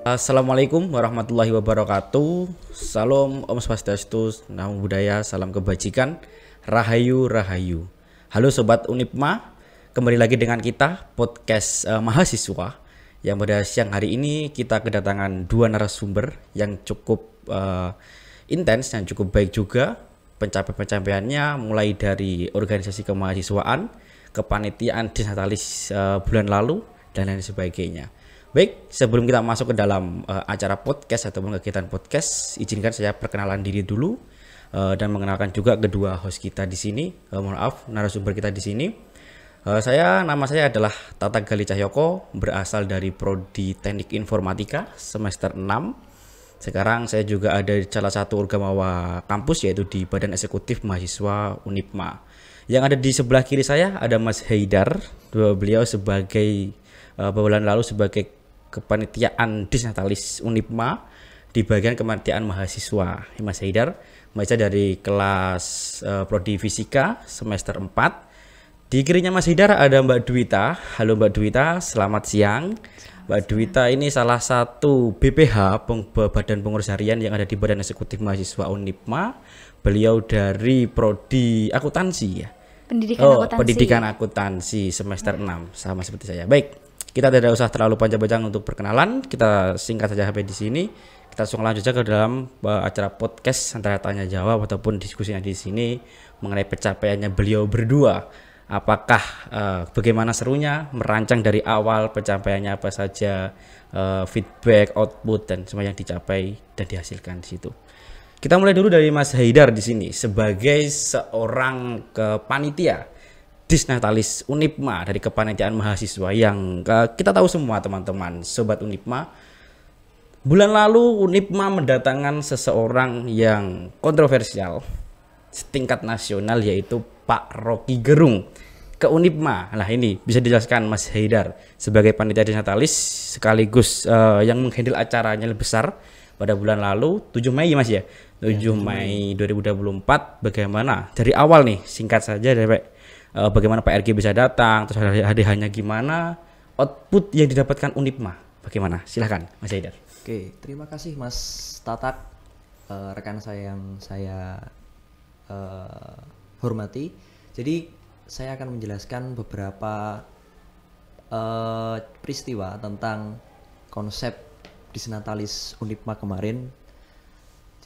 Assalamualaikum warahmatullahi wabarakatuh. Salam Om Swastiastu, Namo Buddhaya, salam kebajikan, Rahayu Rahayu. Halo Sobat Unipma, kembali lagi dengan kita podcast mahasiswa yang pada siang hari ini kita kedatangan dua narasumber yang cukup intens dan cukup baik juga pencapaiannya, mulai dari organisasi kemahasiswaan, kepanitiaan disnatalis bulan lalu dan lain sebagainya. Baik, sebelum kita masuk ke dalam acara podcast ataupun kegiatan podcast, izinkan saya perkenalan diri dulu dan mengenalkan juga kedua host kita di sini. Mohon maaf, narasumber kita di sini. Nama saya adalah Tata Gali Cahyoko, berasal dari Prodi Teknik Informatika semester 6. Sekarang saya juga ada di salah satu orgamawa kampus, yaitu di Badan Eksekutif Mahasiswa Unipma. Yang ada di sebelah kiri saya ada Mas Haidar, beliau sebagai bulan lalu sebagai kepanitiaan disnatalis Unipma di bagian kepanitiaan mahasiswa. Mas Haidar mahasiswa dari kelas Prodi Fisika semester 4. Di kirinya Mas Haidar ada Mbak Dwita. Halo Mbak Dwita, selamat siang. Mbak Dwita ini salah satu BPH, Badan Pengurus Harian yang ada di Badan Eksekutif Mahasiswa Unipma. Beliau dari Prodi Akuntansi ya. Pendidikan akuntansi semester 6, sama seperti saya. Baik. Kita tidak usah terlalu panjang-panjang untuk perkenalan, kita singkat saja sampai di sini. Kita langsung lanjut saja ke dalam acara podcast antara tanya jawab ataupun diskusinya di sini mengenai pencapaiannya beliau berdua. Apakah bagaimana serunya merancang dari awal, pencapaiannya apa saja, feedback, output dan semua yang dicapai dan dihasilkan di situ. Kita mulai dulu dari Mas Haidar di sini sebagai seorang panitia disnatalis Unipma dari kepanitiaan mahasiswa yang kita tahu semua teman-teman Sobat Unipma. Bulan lalu Unipma mendatangkan seseorang yang kontroversial setingkat nasional, yaitu Pak Rocky Gerung ke Unipma. Nah ini bisa dijelaskan Mas Haidar sebagai panitia disnatalis sekaligus yang menghandle acaranya lebih besar pada bulan lalu 7 Mei Mas ya. 7 Mei 2024 bagaimana dari awal nih, singkat saja dari bagaimana Pak RG bisa datang, terus hadiahnya gimana, output yang didapatkan Unipma bagaimana? Silahkan Mas Haidar. Oke, terima kasih Mas Tatak, rekan saya yang saya hormati. Jadi saya akan menjelaskan beberapa peristiwa tentang konsep disnatalis Unipma kemarin.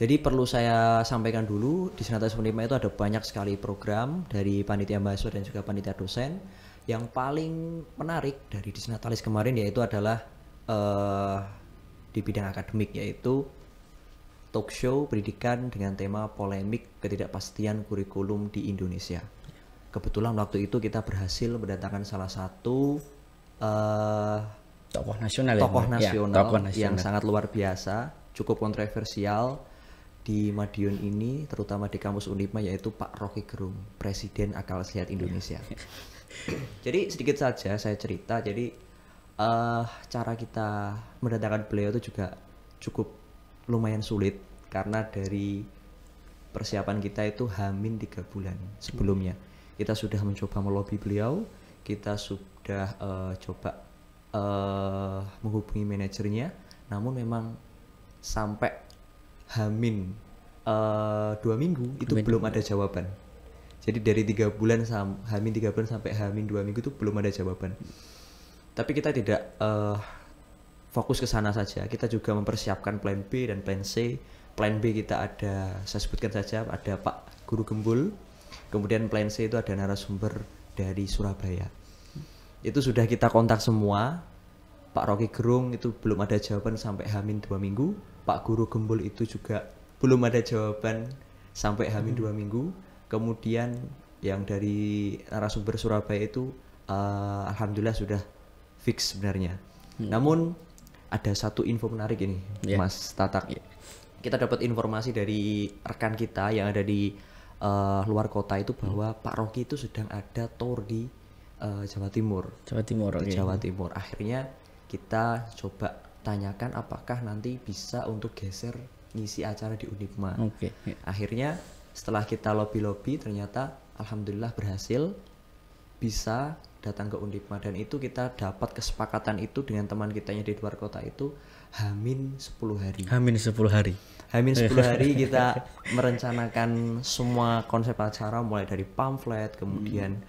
Jadi perlu saya sampaikan dulu, di Disnatalis Unipma itu ada banyak sekali program dari panitia mahasiswa dan juga panitia dosen. Yang paling menarik dari Disnatalis kemarin yaitu adalah di bidang akademik, yaitu talk show pendidikan dengan tema polemik ketidakpastian kurikulum di Indonesia. Kebetulan waktu itu kita berhasil mendatangkan salah satu tokoh nasional yang sangat luar biasa, cukup kontroversial di Madiun ini, terutama di kampus Unipma, yaitu Pak Rocky Gerung, Presiden Akal Sehat Indonesia. Jadi sedikit saja saya cerita. Jadi cara kita mendatangkan beliau itu juga cukup lumayan sulit, karena dari persiapan kita itu hamin 3 bulan sebelumnya. Kita sudah mencoba melobi beliau, kita sudah coba menghubungi manajernya, namun memang sampai hamin 2 minggu itu belum ada jawaban. Jadi dari 3 bulan hamin 3 bulan sampai hamin 2 minggu itu belum ada jawaban. Tapi kita tidak fokus ke sana saja. Kita juga mempersiapkan plan B dan plan C. Plan B kita ada, saya sebutkan saja, ada Pak Guru Gembul. Kemudian plan C itu ada narasumber dari Surabaya. Itu sudah kita kontak semua. Pak Rocky Gerung itu belum ada jawaban sampai hamin 2 minggu. Pak Guru Gembul itu juga belum ada jawaban sampai hamin 2 minggu. Kemudian yang dari narasumber Surabaya itu alhamdulillah sudah fix sebenarnya. Namun ada satu info menarik ini, Mas Tatak. Kita dapat informasi dari rekan kita yang ada di luar kota itu bahwa Pak Rocky itu sedang ada tour di Jawa Timur. Jawa Timur. Akhirnya kita coba tanyakan apakah nanti bisa untuk geser ngisi acara di Unipma. Akhirnya setelah kita lobby ternyata alhamdulillah berhasil bisa datang ke Unipma, dan itu kita dapat kesepakatan itu dengan teman kita yang di luar kota itu Hamin 10 hari. Hamin 10 hari. Hamin 10 hari kita merencanakan semua konsep acara mulai dari pamflet, kemudian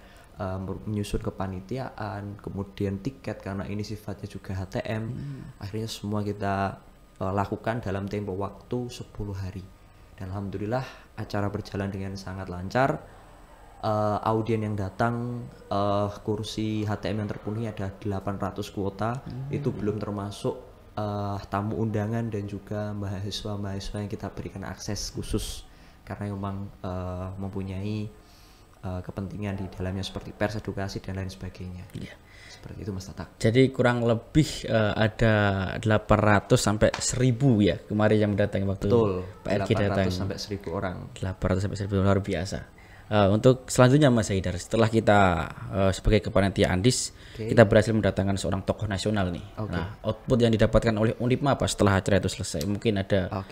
menyusun kepanitiaan, kemudian tiket karena ini sifatnya juga HTM. Akhirnya semua kita lakukan dalam tempo waktu 10 hari. Dan alhamdulillah acara berjalan dengan sangat lancar. Audien yang datang, kursi HTM yang terpenuhi ada 800 kuota. Itu belum termasuk tamu undangan dan juga mahasiswa-mahasiswa yang kita berikan akses khusus karena memang mempunyai kepentingan di dalamnya seperti pers, edukasi dan lain sebagainya. Iya. Seperti itu Mas Tatak. Jadi kurang lebih ada 800 sampai 1000 ya kemarin yang mendatangi waktu Betul. Pak Erki datang. 800 sampai 1000 orang. 800 sampai 1000 luar biasa. Untuk selanjutnya Mas Haidar, setelah kita sebagai kepanitia Andis, kita berhasil mendatangkan seorang tokoh nasional nih. Nah, output yang didapatkan oleh Unipma apa setelah acara itu selesai? Mungkin ada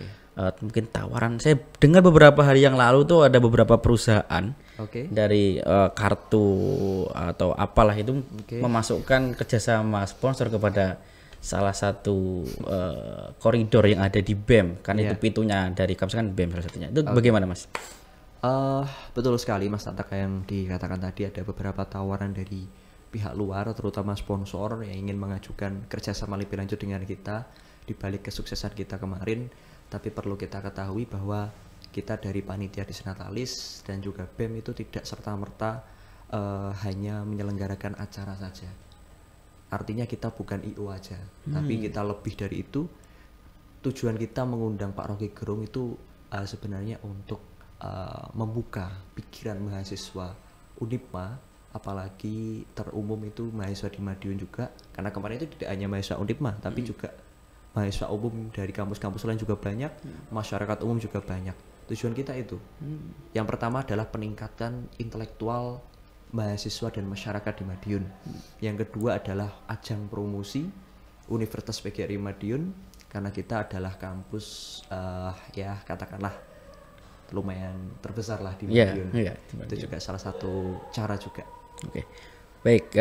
mungkin tawaran. Saya dengar beberapa hari yang lalu tuh ada beberapa perusahaan dari kartu atau apalah itu memasukkan kerjasama sponsor kepada salah satu koridor yang ada di BEM, kan itu pintunya dari kampus kan BEM salah satunya. Itu bagaimana Mas? Betul sekali Mas Tatak, yang dikatakan tadi ada beberapa tawaran dari pihak luar terutama sponsor yang ingin mengajukan kerjasama lebih lanjut dengan kita di balik kesuksesan kita kemarin. Tapi perlu kita ketahui bahwa kita dari panitia Disnatalis dan juga BEM itu tidak serta-merta hanya menyelenggarakan acara saja. Artinya kita bukan IO aja, tapi kita lebih dari itu. Tujuan kita mengundang Pak Rocky Gerung itu sebenarnya untuk membuka pikiran mahasiswa Unipma, apalagi terumum itu mahasiswa di Madiun juga, karena kemarin itu tidak hanya mahasiswa Unipma tapi juga mahasiswa umum dari kampus-kampus lain juga banyak, masyarakat umum juga banyak. Tujuan kita itu yang pertama adalah peningkatan intelektual mahasiswa dan masyarakat di Madiun. Yang kedua adalah ajang promosi Universitas PGRI Madiun, karena kita adalah kampus ya katakanlah lumayan terbesar lah di Madiun. Itu juga salah satu cara juga. Baik,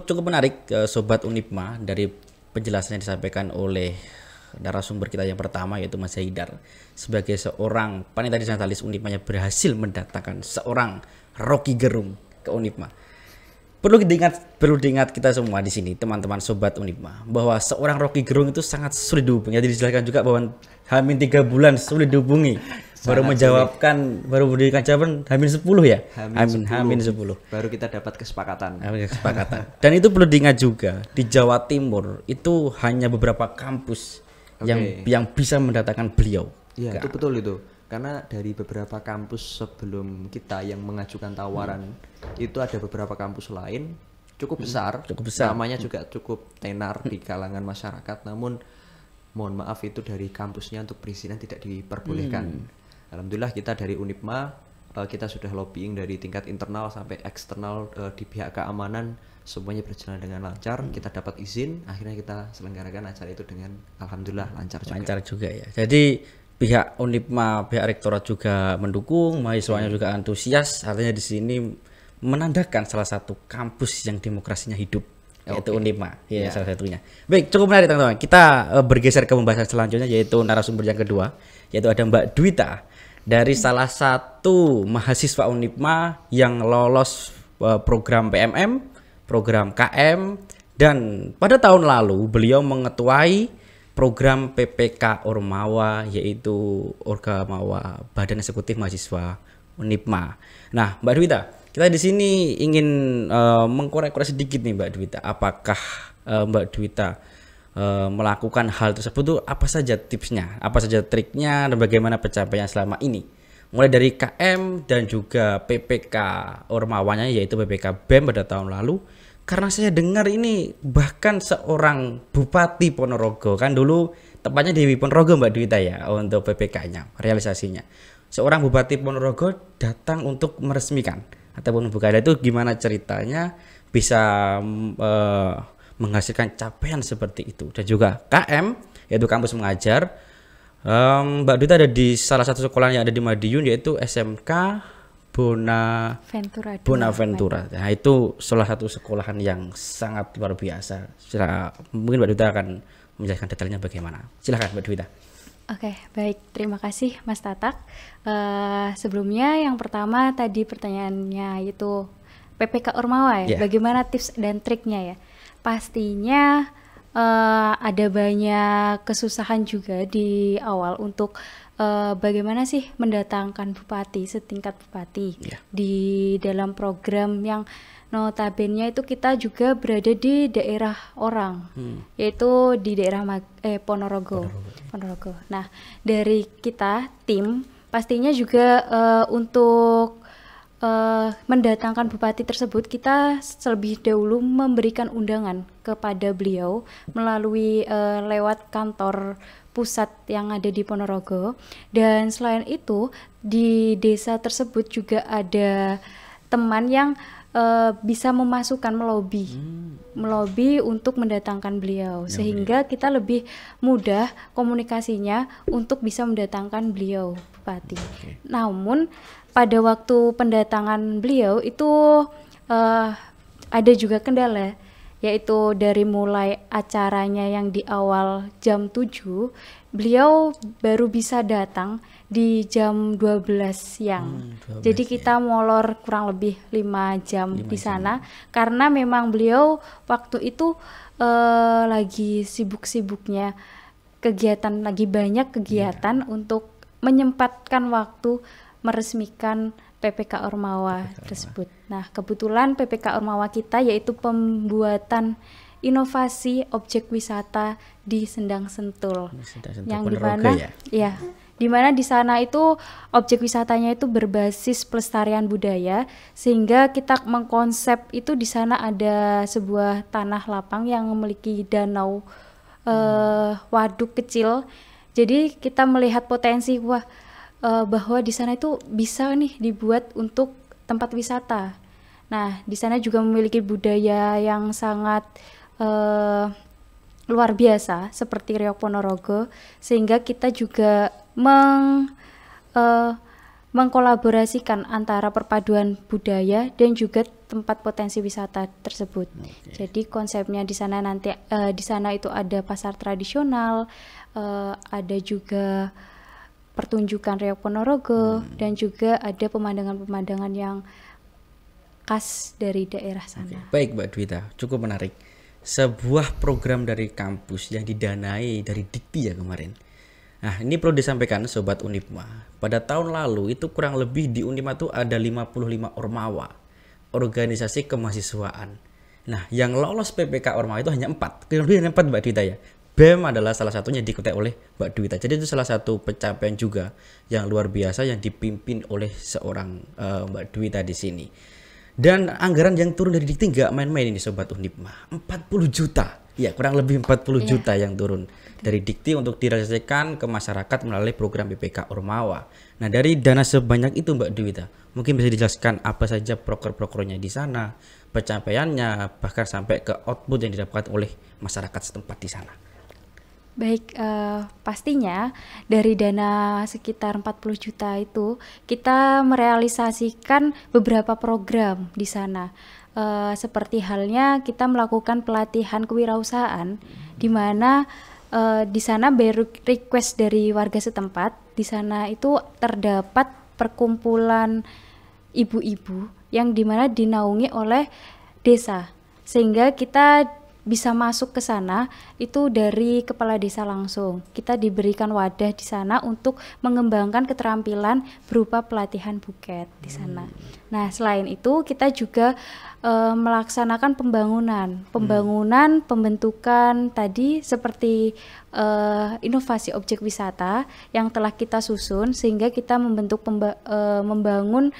cukup menarik Sobat Unipma dari penjelasan yang disampaikan oleh narasumber kita yang pertama yaitu Mas Haidar. Sebagai seorang panitia Disnatalis Unipma yang berhasil mendatangkan seorang Rocky Gerung ke Unipma. Perlu diingat kita semua di sini teman-teman Sobat Unipma bahwa seorang Rocky Gerung itu sangat sulit dihubungi. Jadi dijelaskan juga bahwa hamin 3 bulan sulit dihubungi. Baru memberikan jawaban hamin 10 ya. Hamin 10. Baru kita dapat kesepakatan. Dan itu perlu diingat juga di Jawa Timur itu hanya beberapa kampus yang bisa mendatangkan beliau. Iya, itu betul itu. Karena dari beberapa kampus sebelum kita yang mengajukan tawaran itu ada beberapa kampus lain cukup besar. Namanya juga cukup tenar di kalangan masyarakat. Namun mohon maaf itu dari kampusnya untuk perizinan tidak diperbolehkan. Alhamdulillah kita dari Unipma kita sudah lobbying dari tingkat internal sampai eksternal di pihak keamanan, semuanya berjalan dengan lancar. Kita dapat izin, akhirnya kita selenggarakan acara itu dengan alhamdulillah lancar juga ya. Jadi pihak Unipma, pihak rektorat juga mendukung, mahasiswanya juga antusias. Artinya di sini menandakan salah satu kampus yang demokrasinya hidup, yaitu Unipma, salah satunya. Baik, cukup menarik teman-teman. Kita bergeser ke pembahasan selanjutnya yaitu narasumber yang kedua, yaitu ada Mbak Dwita dari salah satu mahasiswa Unipma yang lolos program PMM, program KM, dan pada tahun lalu beliau mengetuai program PPK Ormawa, yaitu Orgamawa Badan Eksekutif Mahasiswa Unipma. Nah, Mbak Dwita, kita di sini ingin mengkorek-korek sedikit nih Mbak Dwita. Apakah Mbak Dwita melakukan hal tersebut tuh apa saja tipsnya, apa saja triknya, dan bagaimana pencapaian selama ini? Mulai dari KM dan juga PPK Ormawanya, yaitu PPK BEM pada tahun lalu. Karena saya dengar ini bahkan seorang Bupati Ponorogo, kan dulu tepatnya di Ponorogo Mbak Dwita ya untuk PPK-nya, realisasinya. Seorang Bupati Ponorogo datang untuk meresmikan ataupun membuka. Itu gimana ceritanya bisa menghasilkan capaian seperti itu? Dan juga KM, yaitu kampus mengajar. Mbak Dwita ada di salah satu sekolah yang ada di Madiun, yaitu SMK Bonaventura. Nah, itu salah satu sekolahan yang sangat luar biasa. Mungkin Mbak Dwita akan menjelaskan detailnya bagaimana. Silakan Mbak Dwita. Oke, baik. Terima kasih Mas Tatak. Sebelumnya yang pertama tadi pertanyaannya itu PPK Ormawa ya, bagaimana tips dan triknya ya? Pastinya ada banyak kesusahan juga di awal untuk bagaimana sih mendatangkan bupati setingkat bupati di dalam program yang notabene itu kita juga berada di daerah orang, yaitu di daerah Ponorogo. Nah, dari kita tim pastinya juga untuk mendatangkan bupati tersebut, kita terlebih dahulu memberikan undangan kepada beliau melalui lewat kantor pusat yang ada di Ponorogo. Dan selain itu di desa tersebut juga ada teman yang bisa memasukkan melobi untuk mendatangkan beliau, sehingga kita lebih mudah komunikasinya untuk bisa mendatangkan beliau bupati. Namun pada waktu pendatangan beliau itu ada juga kendala, yaitu dari mulai acaranya yang di awal jam 7, beliau baru bisa datang di jam 12 siang. 12 Jadi kita molor kurang lebih 5 jam di sana karena memang beliau waktu itu lagi sibuk-sibuknya kegiatan, lagi banyak kegiatan untuk menyempatkan waktu meresmikan PPK Ormawa tersebut. Nah, kebetulan PPK Ormawa kita yaitu pembuatan inovasi objek wisata di Sendang Sentul. Yang dimana dimana di sana itu objek wisatanya itu berbasis pelestarian budaya, sehingga kita mengkonsep itu di sana ada sebuah tanah lapang yang memiliki danau waduk kecil. Jadi kita melihat potensi bahwa di sana itu bisa nih dibuat untuk tempat wisata. Nah, di sana juga memiliki budaya yang sangat luar biasa seperti Riok Ponorogo, sehingga kita juga mengkolaborasikan antara perpaduan budaya dan juga tempat potensi wisata tersebut. Jadi konsepnya di sana nanti di sana itu ada pasar tradisional, ada juga pertunjukan Riok Ponorogo, dan juga ada pemandangan-pemandangan yang khas dari daerah sana. Baik Mbak Dwita, cukup menarik. Sebuah program dari kampus yang didanai dari Dikti ya kemarin. Nah, ini perlu disampaikan Sobat Unipma. Pada tahun lalu itu kurang lebih di Unipma itu ada 55 Ormawa, organisasi kemahasiswaan. Nah, yang lolos PPK Ormawa itu hanya 4. Kurang lebih hanya 4 Mbak Dwita ya. BEM adalah salah satunya diikuti oleh Mbak Dwita. Jadi itu salah satu pencapaian juga yang luar biasa yang dipimpin oleh seorang Mbak Dwita di sini. Dan anggaran yang turun dari Dikti nggak main-main ini Sobat Unipma. 40 juta. Ya, kurang lebih 40 juta yang turun dari Dikti untuk direalisasikan ke masyarakat melalui program PPK Ormawa. Nah, dari dana sebanyak itu Mbak Dwita, mungkin bisa dijelaskan apa saja proker-prokernya di sana, pencapaiannya, bahkan sampai ke output yang didapatkan oleh masyarakat setempat di sana. Baik, pastinya dari dana sekitar 40 juta itu kita merealisasikan beberapa program di sana. Seperti halnya kita melakukan pelatihan kewirausahaan, di mana di sana baru request dari warga setempat. Di sana itu terdapat perkumpulan ibu-ibu yang dimana dinaungi oleh desa, sehingga kita bisa masuk ke sana itu dari kepala desa langsung. Kita diberikan wadah di sana untuk mengembangkan keterampilan berupa pelatihan buket di sana. Nah, selain itu kita juga melaksanakan pembangunan pembentukan tadi seperti inovasi objek wisata yang telah kita susun, sehingga kita membangun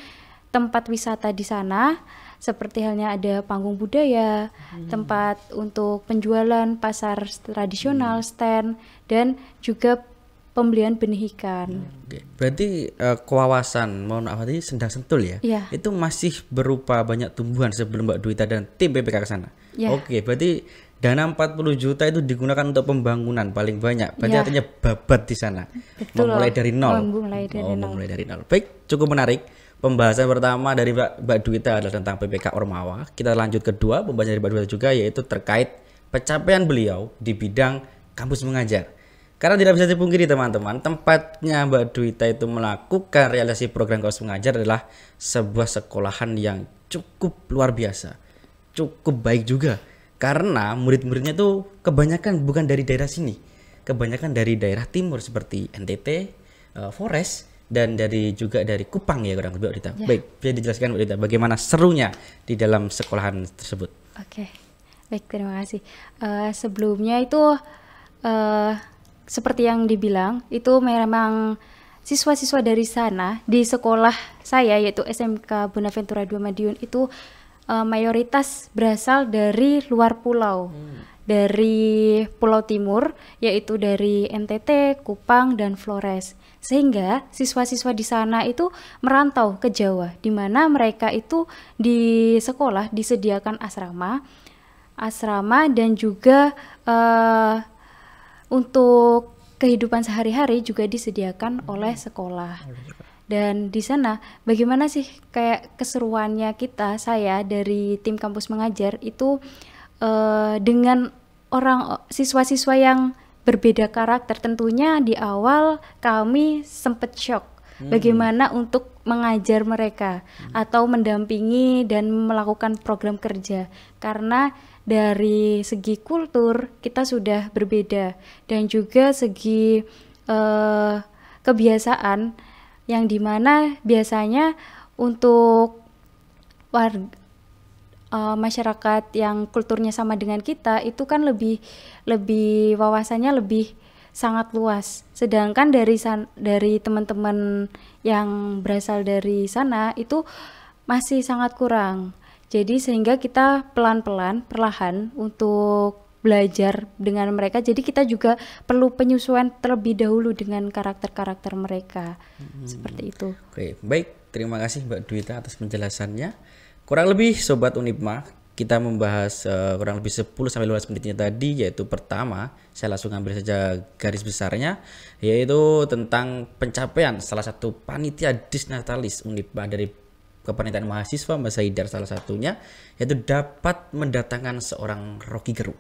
tempat wisata di sana. Seperti halnya ada panggung budaya, tempat untuk penjualan, pasar tradisional, stand, dan juga pembelian benih ikan. Berarti kawasan tadi Sendang Sentul ya? Itu masih berupa banyak tumbuhan sebelum Mbak Dwita dan tim PPK ke sana? Oke, berarti dana 40 juta itu digunakan untuk pembangunan paling banyak. Berarti artinya babat di sana. Betul. Memulai dari nol. Memulai dari nol. Baik, cukup menarik. Pembahasan pertama dari Mbak Dwita adalah tentang PPK Ormawa. Kita lanjut kedua, pembahasan dari Mbak Dwita juga yaitu terkait pencapaian beliau di bidang Kampus Mengajar. Karena tidak bisa dipungkiri teman-teman, tempatnya Mbak Dwita itu melakukan realisasi program Kampus Mengajar adalah sebuah sekolahan yang cukup luar biasa, cukup baik juga. Karena murid-muridnya tuh kebanyakan bukan dari daerah sini, kebanyakan dari daerah timur seperti NTT, Flores, dan juga dari Kupang ya kurang lebih Mbak Dwita. Ya. Baik, bisa dijelaskan Mbak Dwita bagaimana serunya di dalam sekolahan tersebut? Oke, baik, terima kasih. Sebelumnya itu seperti yang dibilang, itu memang siswa-siswa dari sana di sekolah saya yaitu SMK Bonaventura II Madiun itu mayoritas berasal dari luar pulau, dari Pulau Timur yaitu dari NTT, Kupang, dan Flores. Sehingga siswa-siswa di sana itu merantau ke Jawa, di mana mereka itu di sekolah disediakan asrama dan juga untuk kehidupan sehari-hari juga disediakan oleh sekolah. Dan di sana bagaimana sih kayak keseruannya saya dari tim Kampus Mengajar itu dengan siswa-siswa yang berbeda karakter. Tentunya di awal kami sempat shock bagaimana untuk mengajar mereka atau mendampingi dan melakukan program kerja, karena dari segi kultur kita sudah berbeda dan juga segi kebiasaan yang dimana biasanya untuk masyarakat yang kulturnya sama dengan kita itu kan lebih wawasannya lebih sangat luas, sedangkan dari teman-teman yang berasal dari sana itu masih sangat kurang. Jadi sehingga kita perlahan untuk belajar dengan mereka. Jadi kita juga perlu penyesuaian terlebih dahulu dengan karakter-karakter mereka. Seperti itu. Oke, baik. Terima kasih Mbak Dwita atas penjelasannya. Kurang lebih Sobat Unipma, kita membahas kurang lebih 10-15 menitnya tadi, yaitu pertama, saya langsung ambil saja garis besarnya, yaitu tentang pencapaian salah satu panitia Disnatalis Unipma dari kepanitiaan mahasiswa, Mas Haidar salah satunya, yaitu dapat mendatangkan seorang Rocky Gerung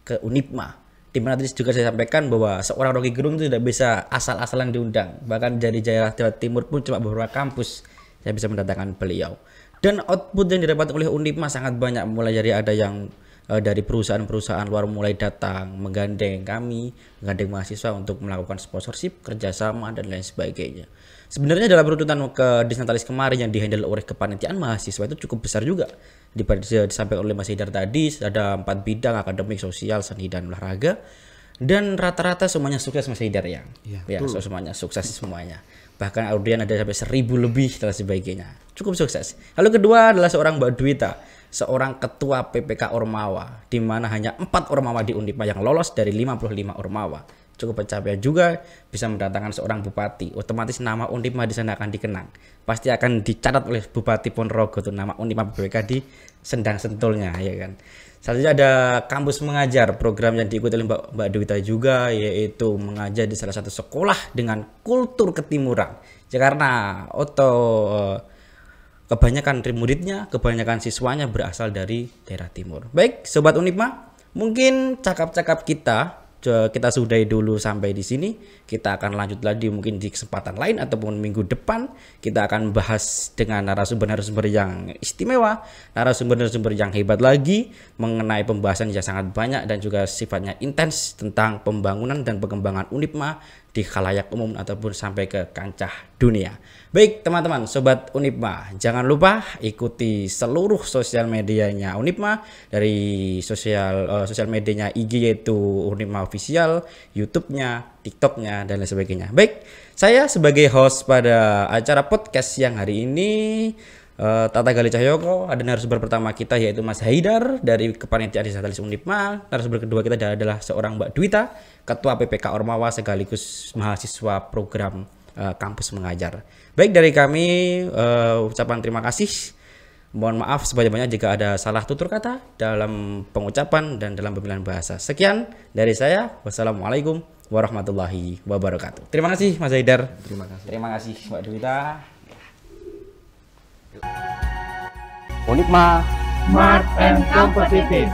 ke Unipma. Di mana tadi juga saya sampaikan bahwa seorang Rocky Gerung itu tidak bisa asal-asalan diundang. Bahkan dari daerah Jawa Timur pun cuma beberapa kampus saya bisa mendatangkan beliau. Dan output yang didapat oleh Unipma sangat banyak, mulai dari ada yang dari perusahaan-perusahaan luar mulai datang menggandeng kami, menggandeng mahasiswa untuk melakukan sponsorship, kerjasama, dan lain sebagainya. Sebenarnya dalam runtutan ke Disnatalis kemarin yang dihandle oleh kepanitiaan mahasiswa itu cukup besar juga. Disampaikan oleh Mas Haidar tadi ada 4 bidang: akademik, sosial, seni, dan olahraga. Dan rata-rata semuanya sukses Mas Haidar ya. Ya, semuanya sukses semuanya. Bahkan audien ada sampai 1000 lebih dan sebagainya. Cukup sukses. Lalu kedua adalah seorang Mbak Dwita, seorang ketua PPK Ormawa, di mana hanya 4 Ormawa di Unipma yang lolos dari 55 Ormawa. Cukup pencapaian juga, bisa mendatangkan seorang bupati. Otomatis nama Unipma di sana akan dikenang. Pasti akan dicatat oleh Bupati Ponorogo tuh nama Unipma PPK di sendang sentulnya, ya kan. Selanjutnya ada Kampus Mengajar, program yang diikuti oleh Mbak Dwita juga, yaitu mengajar di salah satu sekolah dengan kultur ketimuran. Ya, karena kebanyakan muridnya, kebanyakan siswanya berasal dari daerah timur. Baik, Sobat Unipma, mungkin cakap-cakap kita sudahi dulu sampai di sini. Kita akan lanjut lagi mungkin di kesempatan lain ataupun minggu depan. Kita akan bahas dengan narasumber-narasumber yang istimewa, narasumber-narasumber yang hebat lagi, mengenai pembahasan yang sangat banyak dan juga sifatnya intens tentang pembangunan dan pengembangan Unipma di khalayak umum ataupun sampai ke kancah dunia. Baik teman-teman, Sobat Unipma, jangan lupa ikuti seluruh sosial medianya Unipma, dari sosial medianya IG yaitu Unipma Official, YouTube-nya, TikTok-nya, dan lain sebagainya. Baik, saya sebagai host pada acara podcast siang hari ini, Tata Gali Cahyoko, ada narasumber pertama kita yaitu Mas Haidar dari Kepanitiaan Disnatalis Unipma. Narasumber kedua kita adalah seorang Mbak Dwita, Ketua PPK Ormawa sekaligus mahasiswa program Kampus Mengajar. Baik, dari kami ucapan terima kasih. Mohon maaf sebanyak-banyak jika ada salah tutur kata dalam pengucapan dan dalam pemilihan bahasa. Sekian dari saya. Wassalamualaikum warahmatullahi wabarakatuh. Terima kasih Mas Haidar. Terima kasih Mbak Dwita. Unipma Smart and Competitive.